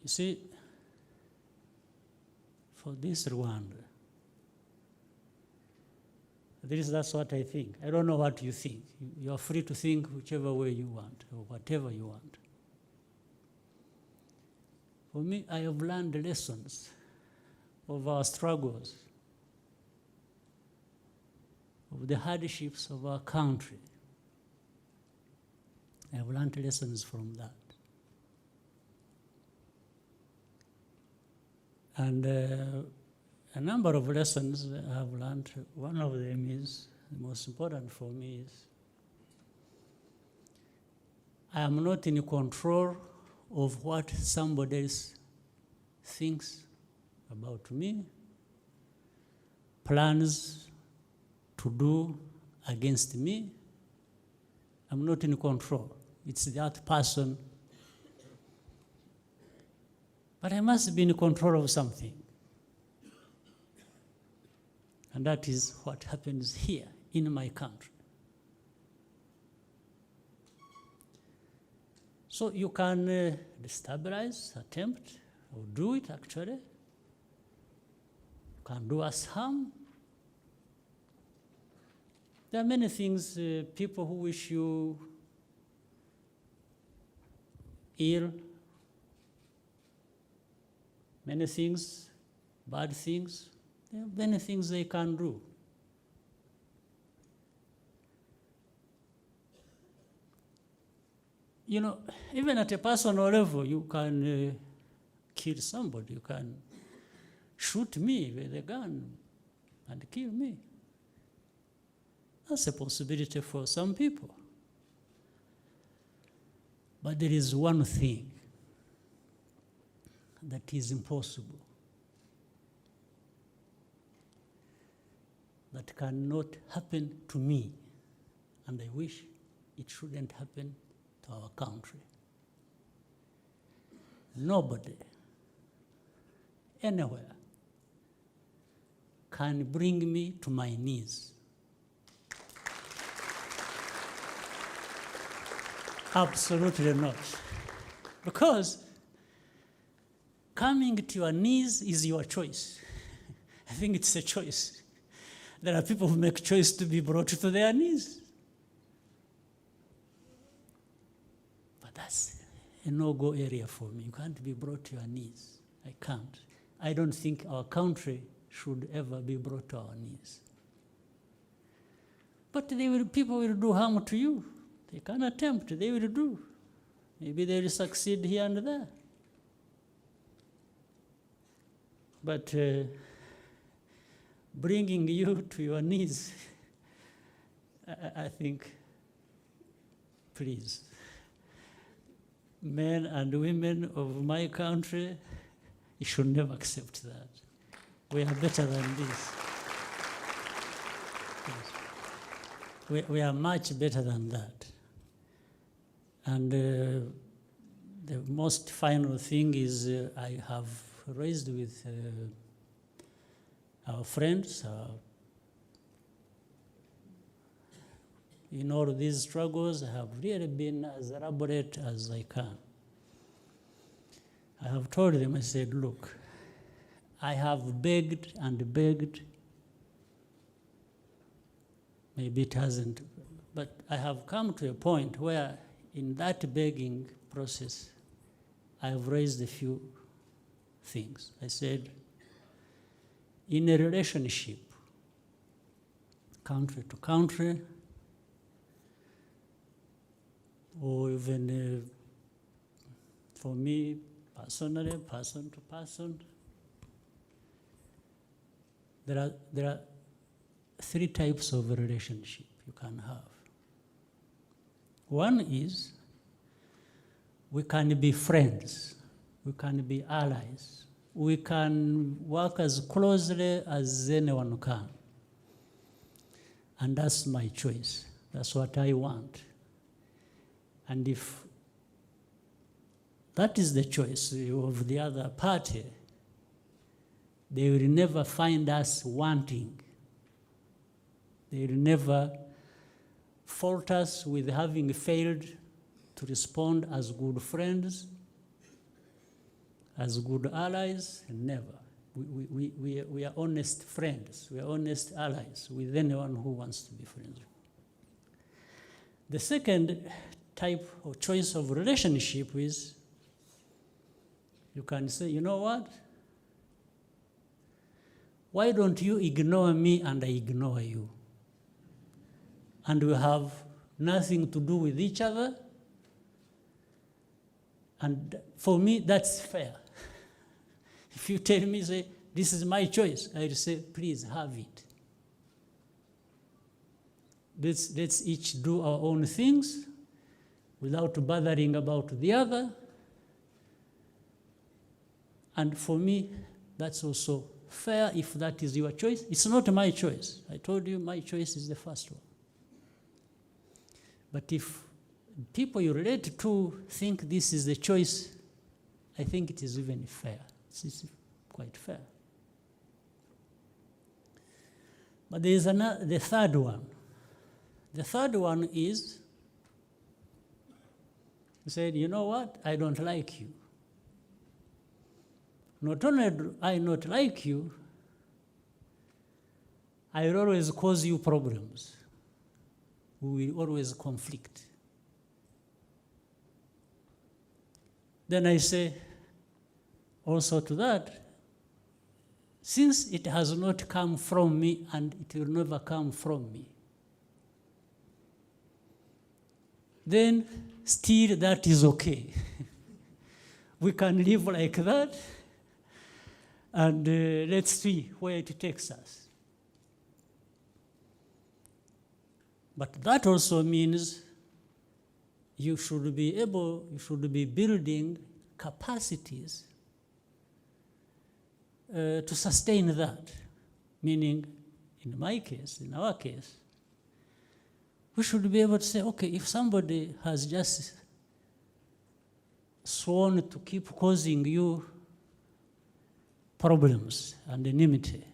You see, for this Rwanda, that's what I think. I don't know what you think. You are free to think whichever way you want, or whatever you want. For me, I have learned the lessons of our struggles, of the hardships of our country. I have learned lessons from that. And a number of lessons I have learned. One of them is, the most important for me is, I am not in control of what somebody else thinks about me, plans to do against me. I'm not in control. It's that person. But I must be in control of something. And that is what happens here in my country. So you can destabilize, attempt, or do it actually. You can do us harm. There are many things, people who wish you ill, many things, bad things. There are many things they can do. You know, even at a personal level, you can kill somebody. You can shoot me with a gun and kill me. That's a possibility for some people. But there is one thing that is impossible, that cannot happen to me, and I wish it shouldn't happen to our country. Nobody, anywhere, can bring me to my knees. Absolutely not. Because coming to your knees is your choice. I think it's a choice. There are people who make choice to be brought to their knees. But that's a no-go area for me. You can't be brought to your knees. I can't. I don't think our country should ever be brought to our knees. But people will do harm to you. They can attempt, they will do. Maybe they will succeed here and there. But bringing you to your knees, I think, please, men and women of my country, you should never accept that. We are better than this. Yes. We are much better than that. And the most final thing is I have raised with our friends in all of these struggles. I have really been as elaborate as I can. I have told them, I said, look, I have begged and begged. Maybe it hasn't, but I have come to a point where in that begging process, I have raised a few things. I said, in a relationship, country to country, or even for me personally, person to person, there are three types of relationship you can have. One is we can be friends, we can be allies, we can work as closely as anyone can. And that's my choice. That's what I want. And if that is the choice of the other party, they will never find us wanting. They will never fault us with having failed to respond as good friends, as good allies, never. We are honest friends. We are honest allies with anyone who wants to be friends. The second type of choice of relationship is you can say, you know what? Why don't you ignore me and I ignore you? And we have nothing to do with each other. And for me, that's fair. If you tell me, say, this is my choice, I'll say, please have it. Let's each do our own things without bothering about the other. And for me, that's also fair if that is your choice. It's not my choice. I told you my choice is the first one. But if people you relate to think this is the choice, I think it is even fair. It's quite fair. But there is the third one. The third one is, he said, you know what? I don't like you. Not only do I not like you, I will always cause you problems. We will always conflict. Then I say also to that, since it has not come from me and it will never come from me, then still that is okay. We can live like that, and let's see where it takes us. But that also means you should be building capacities to sustain that. Meaning, in my case, in our case, we should be able to say, okay, if somebody has just sworn to keep causing you problems and enmity,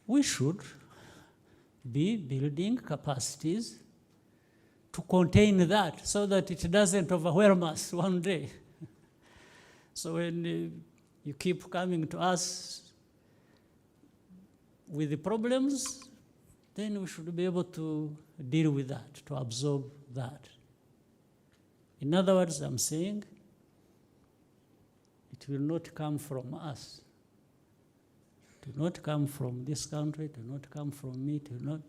we should be building capacities to contain that so that it doesn't overwhelm us one day. So when you keep coming to us with the problems, then we should be able to deal with that, to absorb that. In other words, I'm saying it will not come from us. It will not come from this country, it will not come from me, it will not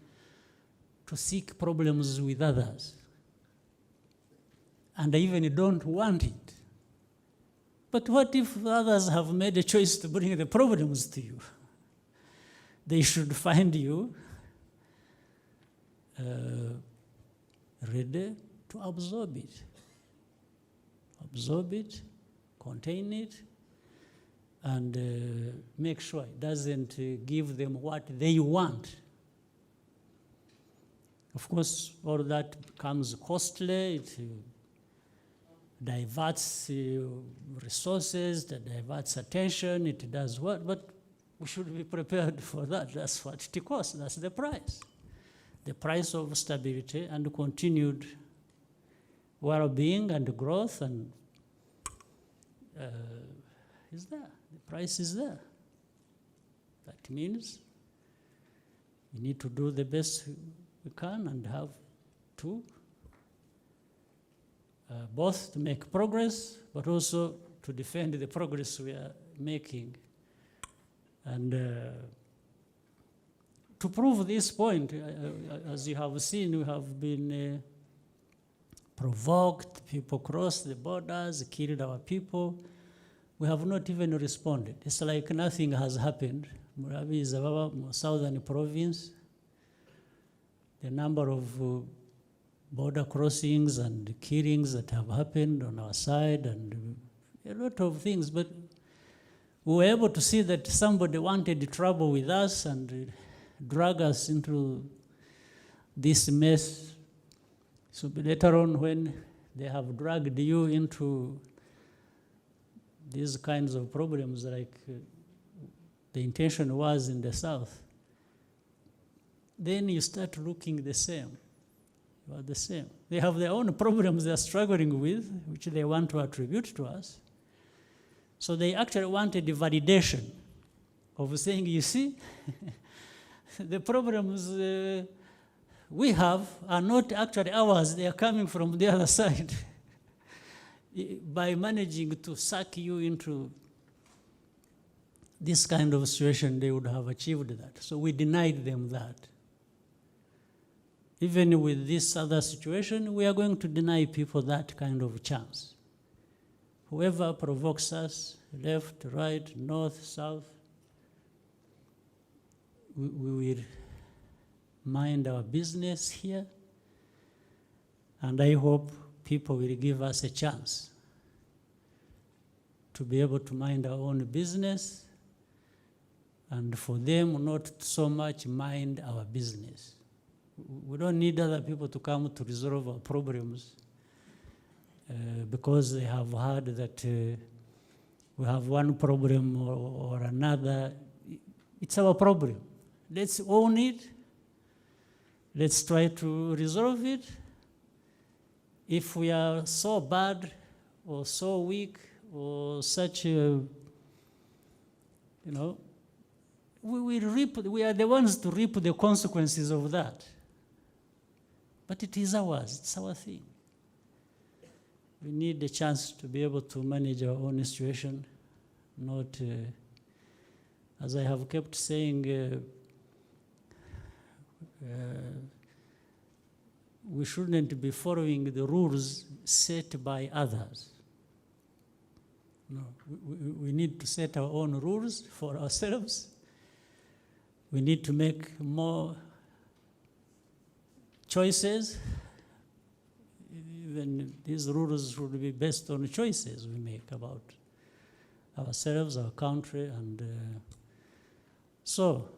to seek problems with others. And I even don't want it. But what if others have made a choice to bring the problems to you? They should find you ready to absorb it. Absorb it, contain it, and make sure it doesn't give them what they want. Of course, all that becomes costly. It diverts resources, it diverts attention, it does what? But we should be prepared for that. That's what it costs. That's the price. The price of stability and continued well-being and growth and is there. The price is there. That means we need to do the best we can and have to both to make progress, but also to defend the progress we are making. And to prove this point, as you have seen, we have been provoked, people crossed the borders, killed our people. We have not even responded. It's like nothing has happened. Murabi is a southern province. The number of border crossings and killings that have happened on our side and a lot of things, but we were able to see that somebody wanted trouble with us and drag us into this mess. So later on, when they have dragged you into these kinds of problems, like the intention was in the South, then you start looking the same. They were the same. They have their own problems they're struggling with, which they want to attribute to us. So they actually wanted the validation of saying, you see, the problems we have are not actually ours, they are coming from the other side. By managing to suck you into this kind of situation, they would have achieved that. So we denied them that. Even with this other situation, we are going to deny people that kind of chance. Whoever provokes us, left, right, north, south, we will mind our business here, and I hope people will give us a chance to be able to mind our own business, and for them not so much mind our business. We don't need other people to come to resolve our problems because they have heard that we have one problem or another. It's our problem. Let's own it. Let's try to resolve it. If we are so bad or so weak or such a, we are the ones to reap the consequences of that. But it is ours, it's our thing. We need a chance to be able to manage our own situation, not, as I have kept saying, we shouldn't be following the rules set by others. No, we need to set our own rules for ourselves. We need to make more choices. Even these rules should be based on choices we make about ourselves, our country, and so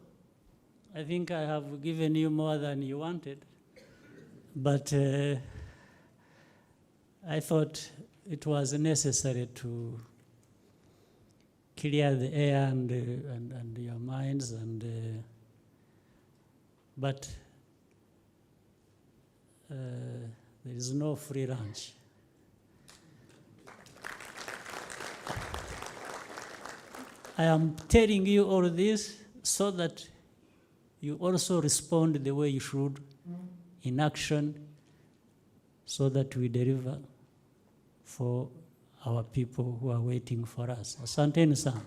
I think I have given you more than you wanted, but I thought it was necessary to clear the air and your minds, and but there is no free lunch. I am telling you all this so that you also respond the way you should in action, so that we deliver for our people who are waiting for us. Asanteni sana.